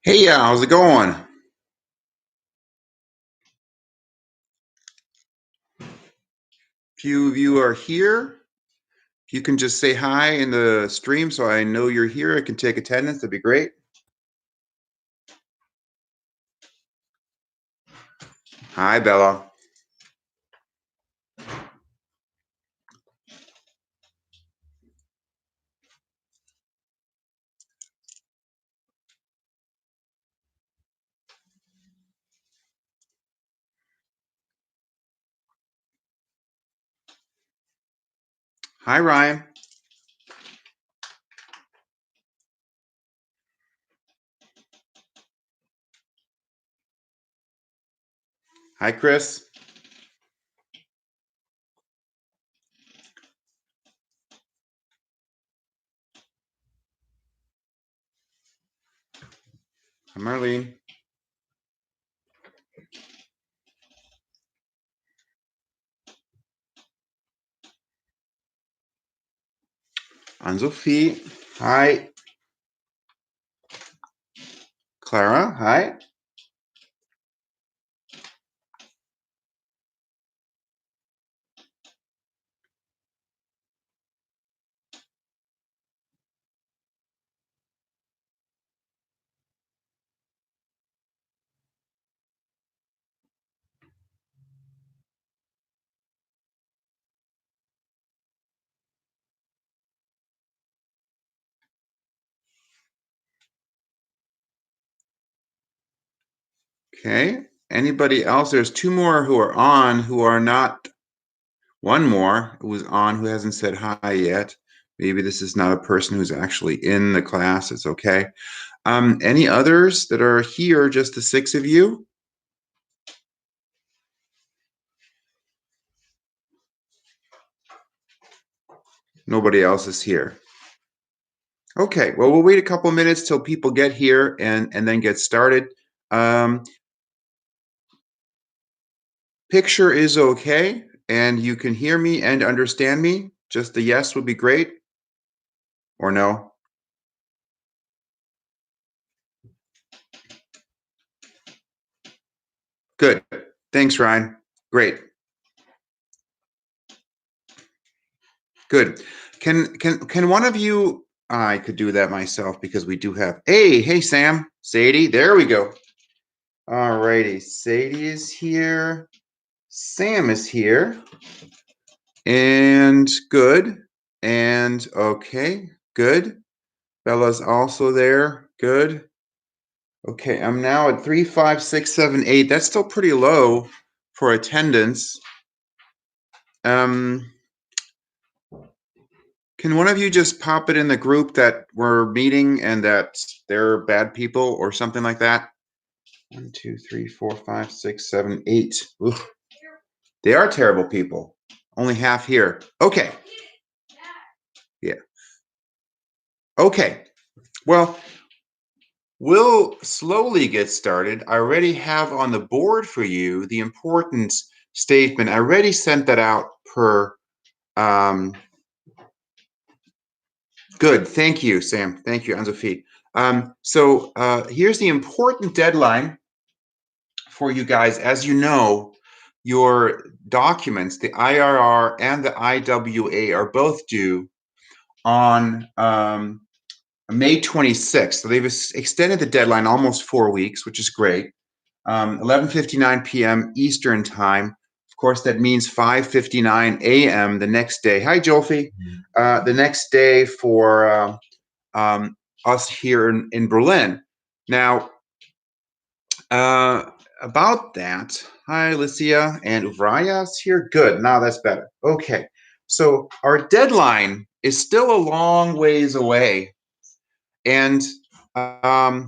Hey, how's it going? Few of you are here. If you can just say hi in the stream so I know you're here, I can take attendance. That'd be great. Hi, Bella. Hi, Ryan. Hi, Chris. Hi, Marlene. Anne-Sophie. Hi. Clara. Hi. Okay. Anybody else? There's two more who are on who are not. One more who's on who hasn't said hi yet. Maybe this is not a person who's actually in the class. It's okay. Any others that are here? Just the six of you? Nobody else is here. Okay, well, we'll wait a couple minutes till people get here and then get started. Um, Picture is okay, and you can hear me and understand me. Just a yes would be great, or no. Good. Thanks, Ryan. Great. Good. Can one of you? I could do that myself because we do have. Hey, Sam, Sadie. There we go. All righty. Sadie is here. Sam is here. And good. And okay. Good. Bella's also there. Good. Okay, I'm now at 3, 5, 6, 7, 8. That's still pretty low for attendance. Um, can one of you just pop it in the group that we're meeting and that they're bad people or something like that? 1, 2, 3, 4, 5, 6, 7, 8. Oof. They are terrible people. Only half here. Okay. Yeah. Okay. Well, we'll slowly get started. I already have on the board for you the important statement. I already sent that out per. Good. Thank you, Sam. Thank you, Anne-Sophie. So here's the important deadline for you guys. As you know, your documents, the IRR and the IWA, are both due on May 26th. So they've extended the deadline almost 4 weeks, which is great. 11:59 p.m. Eastern time. Of course, that means 5:59 a.m. the next day. Hi, Jolfi. The next day for us here in Berlin. Now, about that, hi, Alicia and Uvraya's here. Good. Now that's better. Okay. So our deadline is still a long ways away. And hi,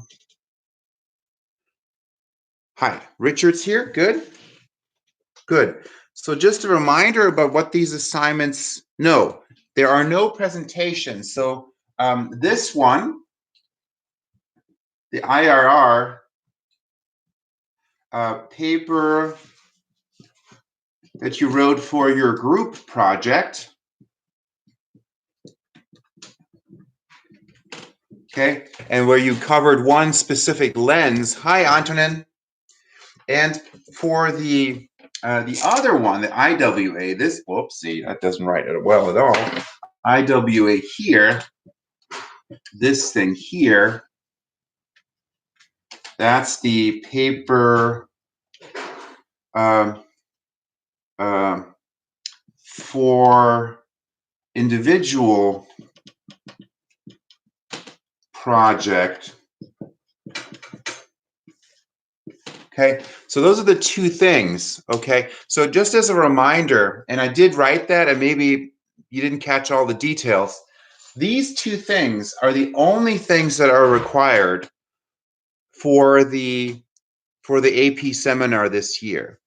Richard's here. Good. Good. So just a reminder about what these assignments, no, there are no presentations. So this one, the IRR paper that you wrote for your group project, okay, and where you covered one specific lens. Hi, Antonin. And for the other one, the IWA, this, whoopsie, that doesn't write it well at all. IWA here, this thing here, that's the paper for individual project. Okay, so those are the two things. Okay, so just as a reminder, and I did write that, and maybe you didn't catch all the details. These two things are the only things that are required for the AP seminar this year.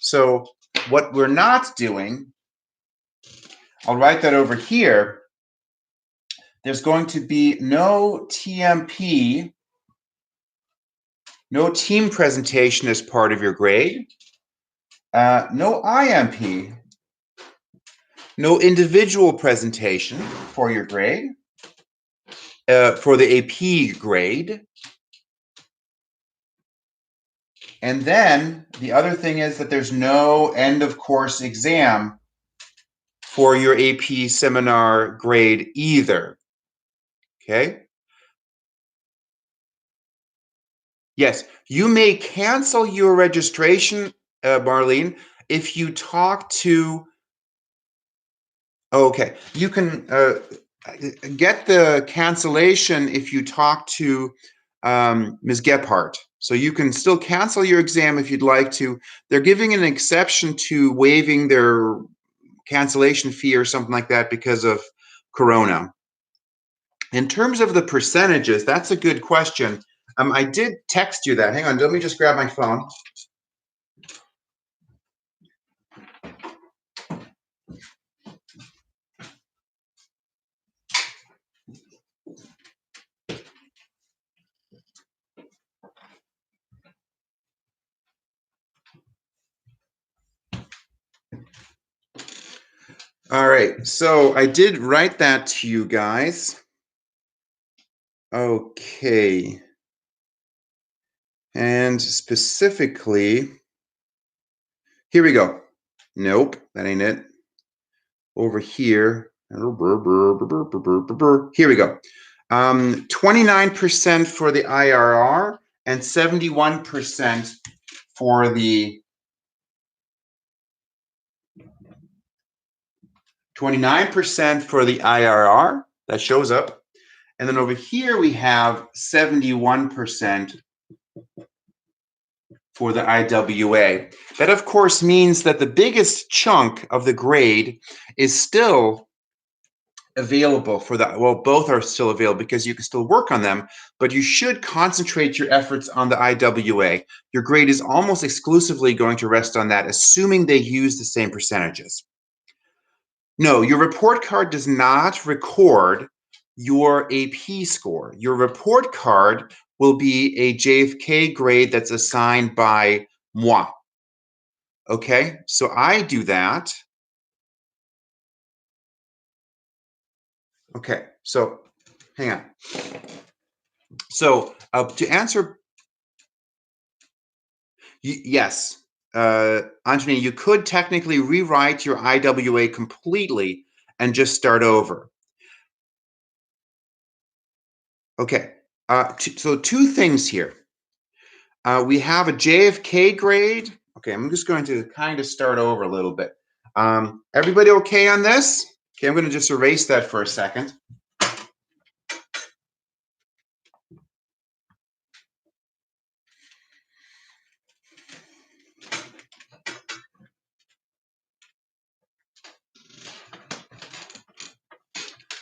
So what we're not doing, I'll write that over here. There's going to be no TMP, no team presentation as part of your grade, no IMP, no individual presentation for your grade, for the AP grade. And then the other thing is that there's no end of course exam for your AP seminar grade either. Okay? Yes, you may cancel your registration, Marlene, if you talk to. Okay, you can get the cancellation if you talk to Ms. Gephardt. So you can still cancel your exam if you'd like to. They're giving an exception to waiving their cancellation fee or something like that because of Corona. In terms of the percentages, that's a good question. I did text you that. Hang on, let me just grab my phone. All right, so I did write that to you guys. Okay. And specifically, here we go. Nope, that ain't it. Over here. Here we go. 29% for the IRR and 71% for the 29% for the IRR. That shows up. And then over here we have 71% for the IWA. That, of course, means that the biggest chunk of the grade is still available for that. Well, both are still available because you can still work on them, but you should concentrate your efforts on the IWA. Your grade is almost exclusively going to rest on that, assuming they use the same percentages. No, your report card does not record your AP score. Your report card will be a JFK grade that's assigned by moi. Okay, so I do that. Okay, so hang on. So to answer, yes, Anthony, you could technically rewrite your IWA completely and just start over. Okay, so two things here. We have a JFK grade. Okay, I'm just going to kind of start over a little bit. Everybody okay on this? Okay, I'm going to just erase that for a second.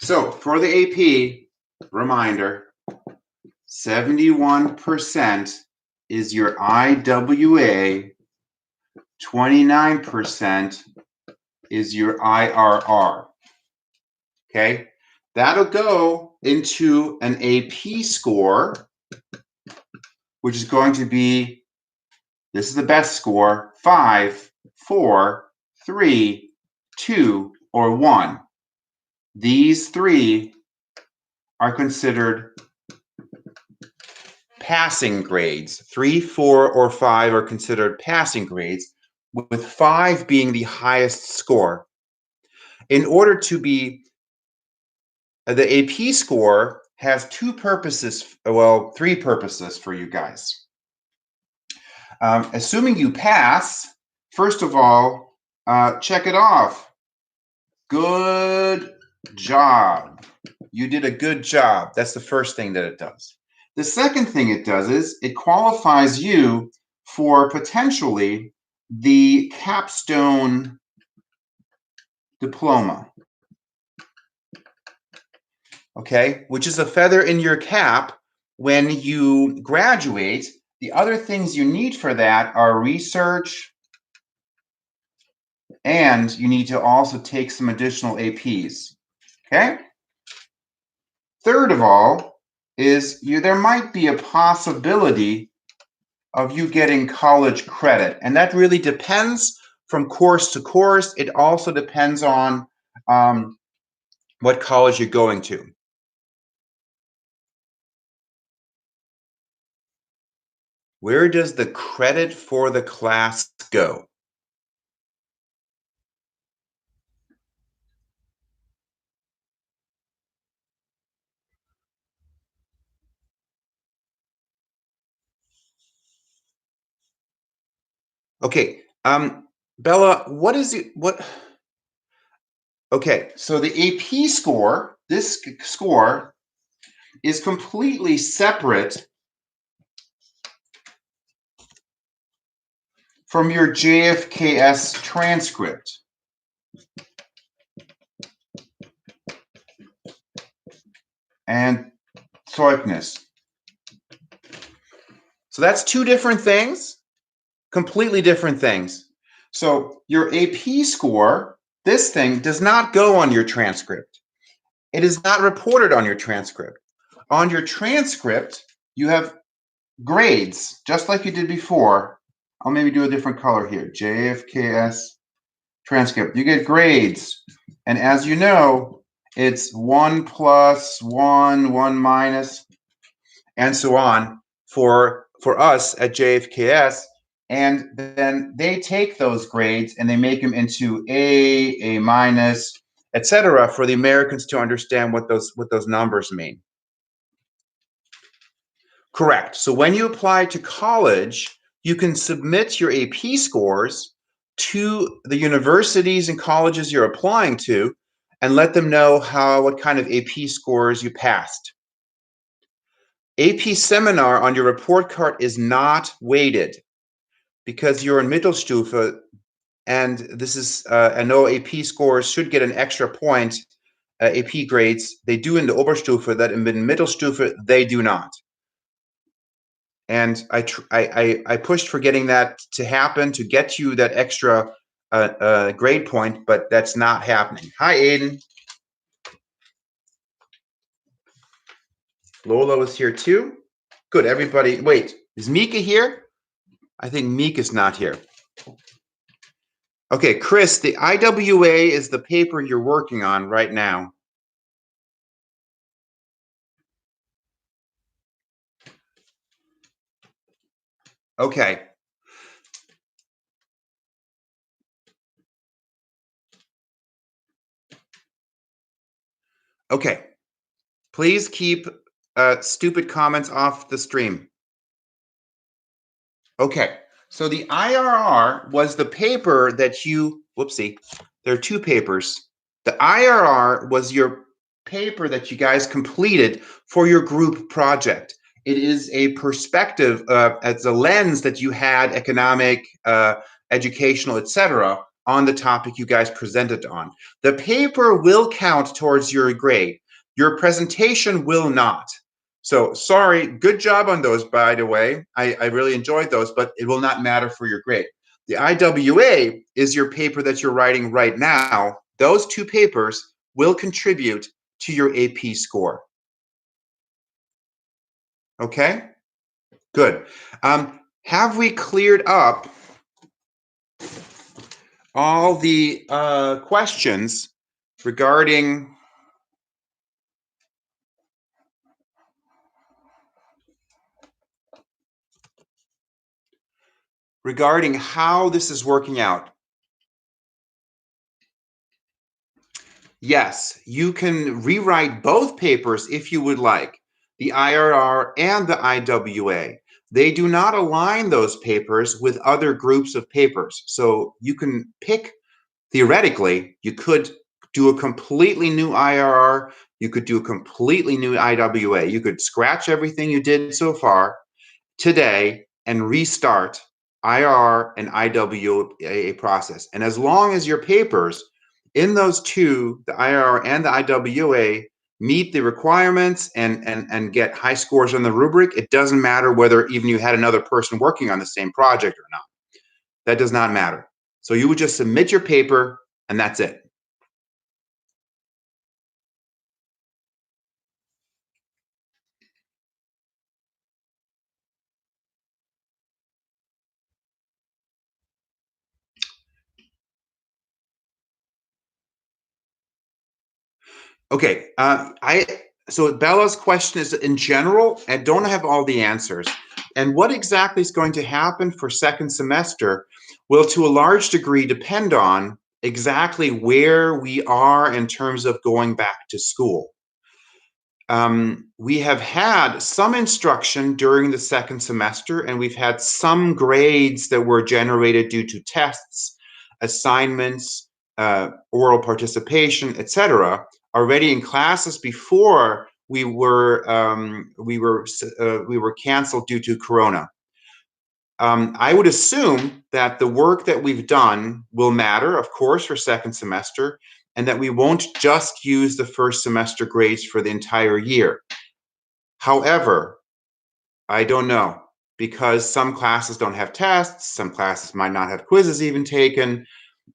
So for the AP, reminder, 71% is your IWA, 29% is your IRR. Okay, that'll go into an AP score, which is going to be, this is the best score, 5, 4, 3, 2, or 1. These three are considered passing grades. 3, 4, or 5 are considered passing grades, with 5 being the highest score. In order to be, the AP score has 2 purposes, well, 3 purposes for you guys. Assuming you pass, first of all, check it off. Good job. You did a good job. That's the first thing that it does. The second thing it does is it qualifies you for potentially the capstone diploma. Okay, which is a feather in your cap when you graduate. The other things you need for that are research, and you need to also take some additional APs. Okay? Third of all is there might be a possibility of you getting college credit, and that really depends from course to course. It also depends on what college you're going to. Where does the credit for the class go? Okay, Bella, what is it? What? Okay, so the AP score, this score, is completely separate from your JFKS transcript. And Zeugnis. So that's 2 different things, completely different things. So your AP score, this thing does not go on your transcript. It is not reported on your transcript. On your transcript, you have grades, just like you did before. I'll maybe do a different color here. JFKS transcript. You get grades. And as you know, it's 1 plus 1, 1 minus, and so on for us at JFKS. And then they take those grades and they make them into A minus, etc., for the Americans to understand what those numbers mean. Correct. So when you apply to college, you can submit your AP scores to the universities and colleges you're applying to and let them know what kind of AP scores you passed. AP seminar on your report card is not weighted because you're in Mittelstufe, and this is, I know AP scores should get an extra point, AP grades. They do in the Oberstufe, that in Mittelstufe, they do not. And I pushed for getting that to happen, to get you that extra grade point, but that's not happening. Hi, Aiden. Lola was here too. Good, everybody. Wait, is Mika here? I think Mika's not here. Okay, Chris, the IWA is the paper you're working on right now. Okay. Okay. Please keep stupid comments off the stream. Okay. So the IRR was the paper that you, whoopsie, there are 2 papers. The IRR was your paper that you guys completed for your group project. It is a perspective, as a lens that you had, economic, educational, etc., on the topic you guys presented on. The paper will count towards your grade. Your presentation will not. So sorry, good job on those, by the way. I really enjoyed those, but it will not matter for your grade. The IWA is your paper that you're writing right now. Those 2 papers will contribute to your AP score. Okay? Good. Have we cleared up all the questions regarding regarding how this is working out. Yes, you can rewrite both papers if you would like, the IRR and the IWA. They do not align those papers with other groups of papers. So you can pick, theoretically, you could do a completely new IRR, you could do a completely new IWA. You could scratch everything you did so far today and restart IR and IWA process. And as long as your papers in those two, the IR and the IWA, meet the requirements and get high scores on the rubric, it doesn't matter whether even you had another person working on the same project or not. That does not matter. So you would just submit your paper and that's it. Okay, so Bella's question is in general, I don't have all the answers. And what exactly is going to happen for second semester will to a large degree depend on exactly where we are in terms of going back to school. We have had some instruction during the second semester, and we've had some grades that were generated due to tests, assignments, oral participation, etc., already in classes before we were canceled due to Corona. I would assume that the work that we've done will matter, of course, for second semester, and that we won't just use the first semester grades for the entire year. However, I don't know, because some classes don't have tests, some classes might not have quizzes even taken,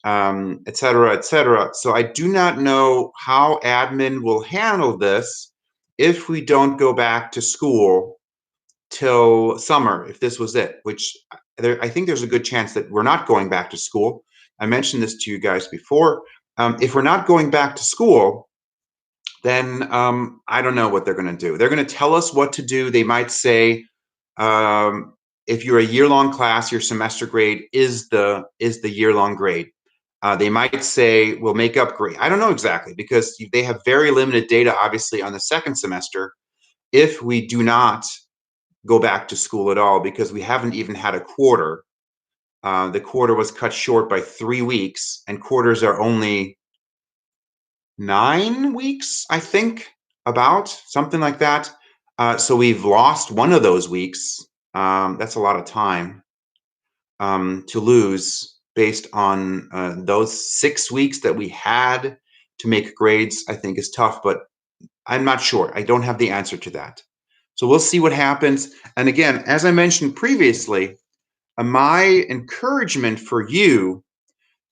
et cetera, et cetera. So I do not know how admin will handle this if we don't go back to school till summer, if this was it, which I think there's a good chance that we're not going back to school. I mentioned this to you guys before. If we're not going back to school, then I don't know what they're going to do. They're going to tell us what to do. They might say, if you're a year-long class, your semester grade is the year-long grade. They might say, we'll make up grade. I don't know exactly, because they have very limited data, obviously, on the second semester if we do not go back to school at all, because we haven't even had a quarter. The quarter was cut short by 3 weeks, and quarters are only 9 weeks, I think, about something like that. So we've lost one of those weeks. That's a lot of time to lose based on those 6 weeks that we had to make grades. I think is tough, but I'm not sure. I don't have the answer to that. So we'll see what happens. And again, as I mentioned previously, my encouragement for you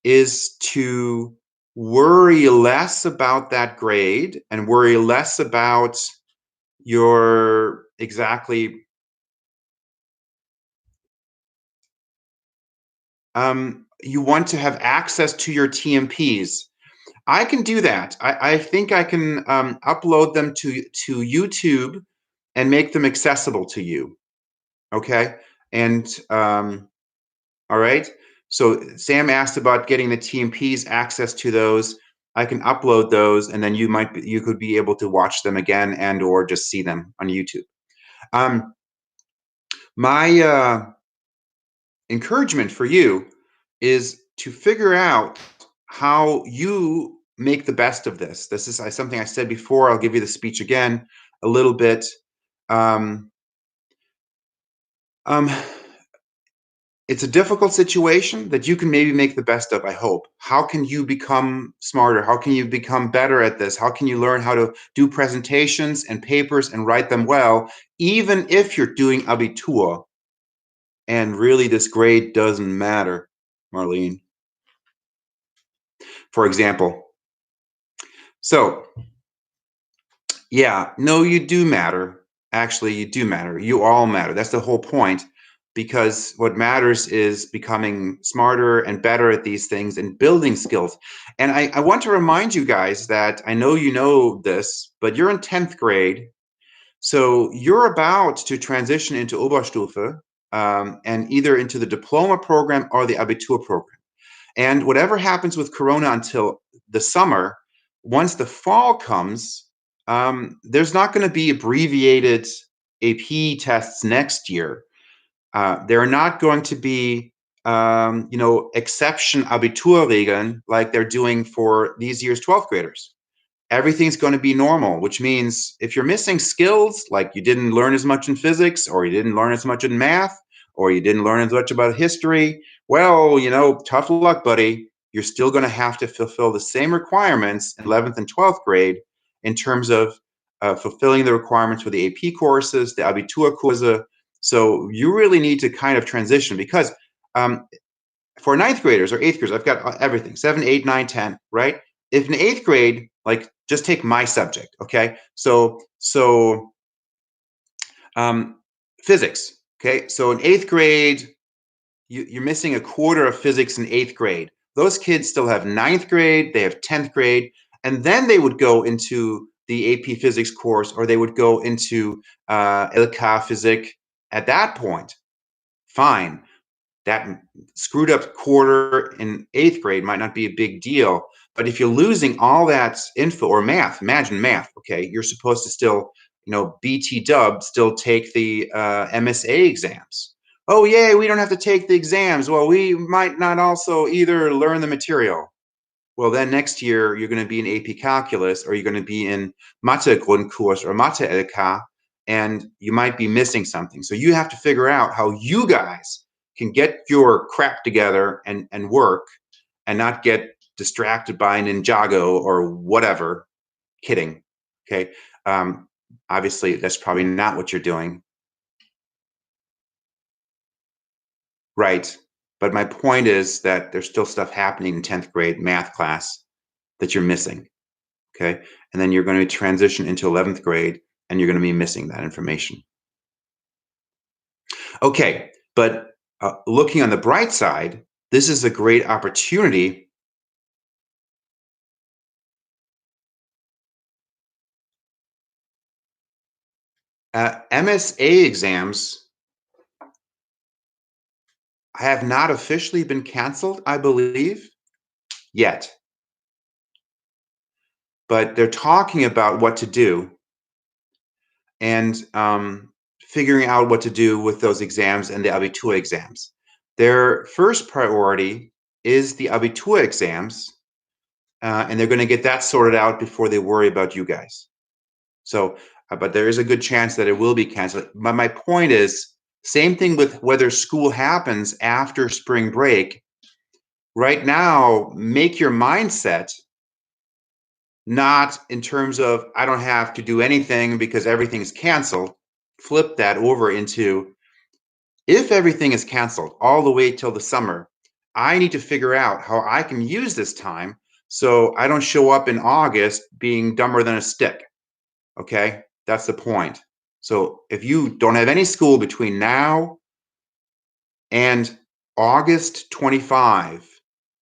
is to worry less about that grade and worry less about your exactly you want to have access to your TMPs. I can do that. I think I can upload them to YouTube and make them accessible to you. Okay. And all right. So Sam asked about getting the TMPs access to those. I can upload those, and then you could be able to watch them again and or just see them on YouTube. My encouragement for you is to figure out how you make the best of this. This is something I said before. I'll give you the speech again a little bit. Um, um, it's a difficult situation that you can maybe make the best of, I hope. How can you become smarter? How can you become better at this? How can you learn how to do presentations and papers and write them well, even if you're doing Abitur? And really, this grade doesn't matter, Marlene. For example. So, yeah, no, you do matter. Actually, you do matter. You all matter. That's the whole point. Because what matters is becoming smarter and better at these things and building skills. And I want to remind you guys that I know you know this, but you're in 10th grade. So you're about to transition into Oberstufe. and either into the diploma program or the Abitur program. And whatever happens with Corona until the summer, once the fall comes, there's not going to be abbreviated AP tests next year. There are not going to be, exception Abiturregeln like they're doing for these year's 12th graders. Everything's going to be normal, which means if you're missing skills, like you didn't learn as much in physics, or you didn't learn as much in math, or you didn't learn as much about history, well, tough luck, buddy. You're still going to have to fulfill the same requirements in 11th and 12th grade in terms of fulfilling the requirements for the AP courses, the Abitur course. So you really need to kind of transition because for ninth graders or eighth graders, I've got everything 7, 8, 9, 10, right? If in eighth grade, like just take my subject, okay? So physics, okay? So in eighth grade, you're missing a quarter of physics in eighth grade. Those kids still have ninth grade, they have 10th grade, and then they would go into the AP physics course, or they would go into LK Physik at that point. Fine. That screwed up quarter in eighth grade might not be a big deal. But if you're losing all that info, or math, imagine math, okay? You're supposed to still, BT dub, still take the MSA exams. Oh, yay, we don't have to take the exams. Well, we might not also either learn the material. Well, then next year, you're going to be in AP Calculus, or you're going to be in Mathe Grundkurs or Mathe LK, and you might be missing something. So you have to figure out how you guys can get your crap together and work and not get distracted by Ninjago or whatever. Kidding. Okay. Obviously, that's probably not what you're doing. Right. But my point is that there's still stuff happening in 10th grade math class that you're missing. Okay. And then you're going to transition into 11th grade and you're going to be missing that information. Okay. But looking on the bright side, this is a great opportunity MSA exams have not officially been canceled, I believe, yet. But they're talking about what to do and figuring out what to do with those exams and the Abitur exams. Their first priority is the Abitur exams, and they're going to get that sorted out before they worry about you guys. So, but there is a good chance that it will be canceled. But my point is, same thing with whether school happens after spring break. Right now, make your mindset not in terms of I don't have to do anything because everything's canceled. Flip that over into if everything is canceled all the way till the summer, I need to figure out how I can use this time so I don't show up in August being dumber than a stick. Okay, that's the point. So if you don't have any school between now and August 25,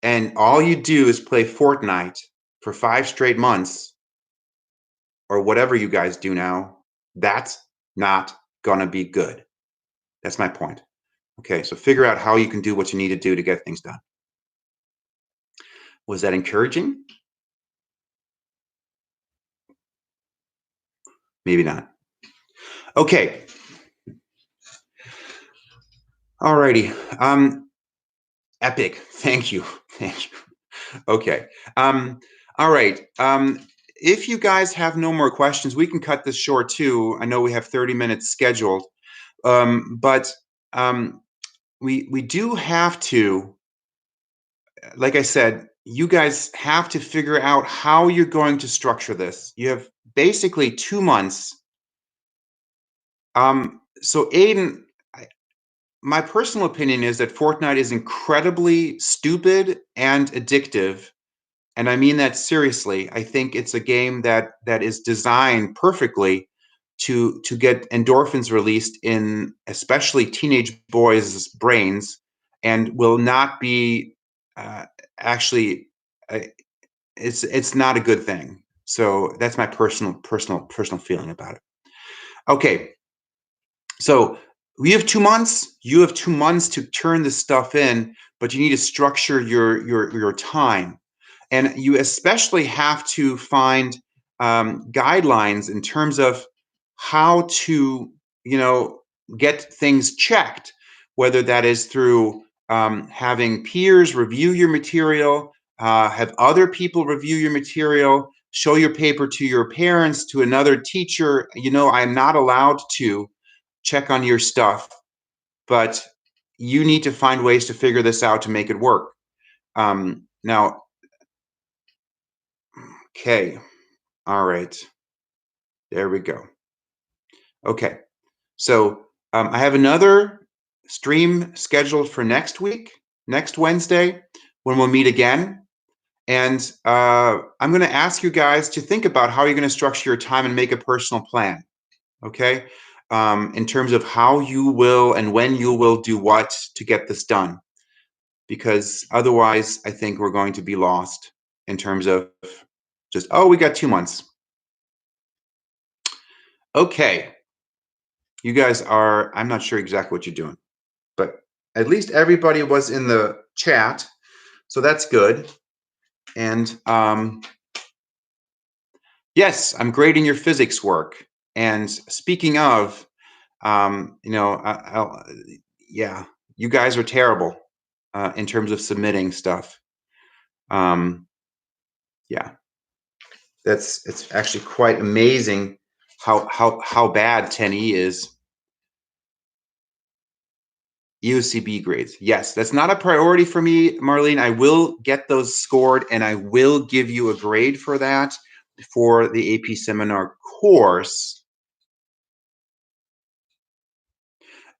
and all you do is play Fortnite for 5 straight months, or whatever you guys do now, that's not gonna be good. That's my point. Okay, so figure out how you can do what you need to do to get things done. Was that encouraging? Maybe not. Okay. Alrighty. Epic. Thank you. Thank you. Okay. All right. If you guys have no more questions, we can cut this short too. I know we have 30 minutes scheduled, but we do have to, like I said, you guys have to figure out how you're going to structure this. You have basically 2 months. So Aiden, my personal opinion is that Fortnite is incredibly stupid and addictive. And I mean that seriously. I think it's a game that is designed perfectly to get endorphins released in especially teenage boys' brains, and will not be actually. It's not a good thing. So that's my personal feeling about it. Okay, so we have 2 months. You have 2 months to turn this stuff in, but you need to structure your time, and you especially have to find guidelines in terms of how to, you know, get things checked, whether that is through having peers review your material, have other people review your material, show your paper to your parents, to another teacher. You know, I'm not allowed to check on your stuff, but you need to find ways to figure this out to make it work. Now, okay, all right, there we go. Okay, so I have another stream scheduled for next week, next Wednesday, when we'll meet again. And I'm going to ask you guys to think about how you're going to structure your time and make a personal plan. Okay, in terms of how you will and when you will do what to get this done. Because otherwise, I think we're going to be lost in terms of just, oh, we got 2 months. Okay, you guys are, I'm not sure exactly what you're doing, but at least everybody was in the chat, so that's good. And yes, I'm grading your physics work. And speaking of, you know, yeah, you guys are terrible in terms of submitting stuff. Yeah, it's actually quite amazing how bad 10E is. UCB grades. Yes, that's not a priority for me, Marlene. I will get those scored and I will give you a grade for that for the AP seminar course.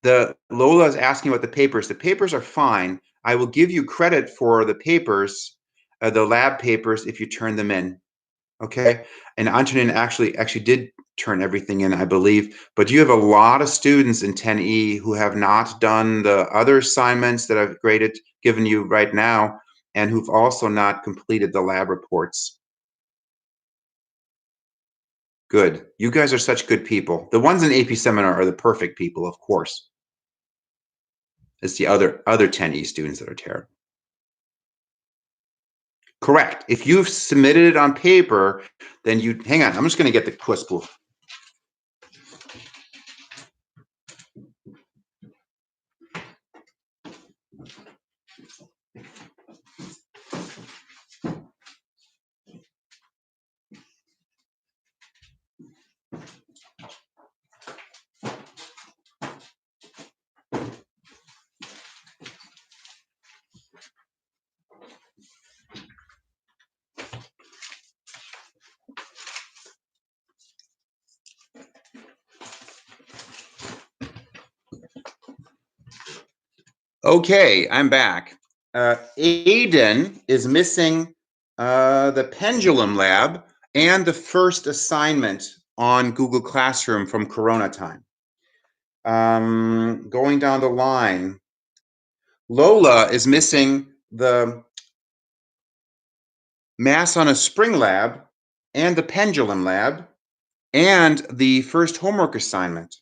The Lola is asking about the papers. The papers are fine. I will give you credit for the papers, the lab papers, if you turn them in. Okay. And Antonin actually did turn everything in, I believe. But you have a lot of students in 10E who have not done the other assignments that I've given you right now, and who've also not completed the lab reports. Good. You guys are such good people. The ones in AP seminar are the perfect people, of course. It's the other 10E students that are terrible. Correct. If you've submitted it on paper, then you, hang on, I'm just going to get the quiz pool. Okay, I'm back. Aiden is missing the pendulum lab and the first assignment on Google Classroom from Corona time. Going down the line, Lola is missing the Mass on a Spring lab and the pendulum lab and the first homework assignment.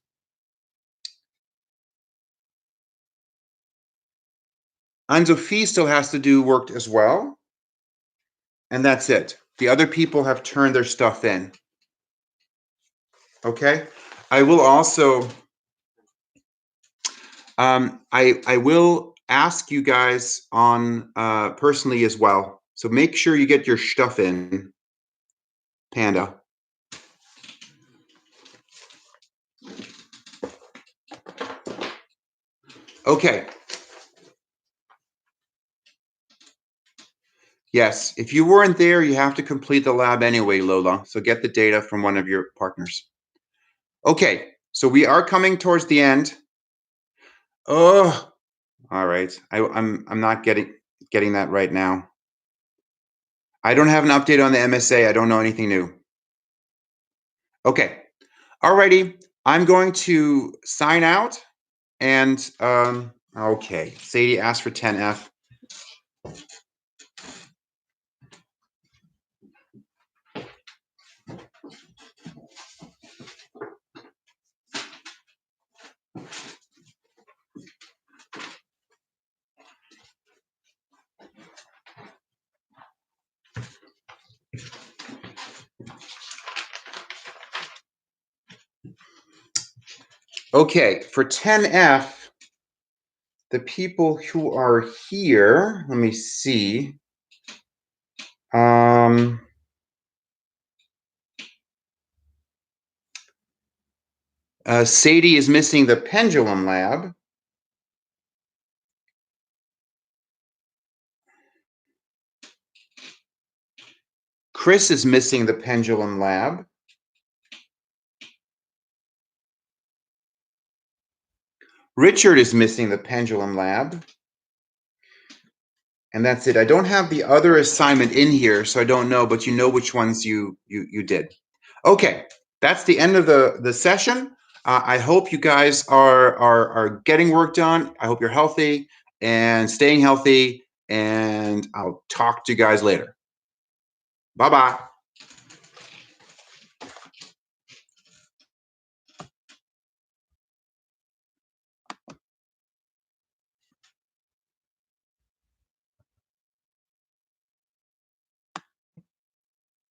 Anne-Sophie still has to do work as well. And that's it. The other people have turned their stuff in. Okay. I will also, I will ask you guys on personally as well. So make sure you get your stuff in, Panda. Okay. Yes, if you weren't there, you have to complete the lab anyway, Lola. So get the data from one of your partners. Okay, so we are coming towards the end. Oh, all right. I'm not getting that right now. I don't have an update on the MSA. I don't know anything new. Okay. Alrighty. I'm going to sign out and okay. Sadie asked for 10F. Okay, for 10F, the people who are here, let me see. Sadie is missing the pendulum lab. Chris is missing the pendulum lab. Richard is missing the pendulum lab. And that's it. I don't have the other assignment in here, so I don't know, but you know which ones you did. Okay, that's the end of the session. I hope you guys are getting work done. I hope you're healthy and staying healthy, and I'll talk to you guys later. Bye-bye.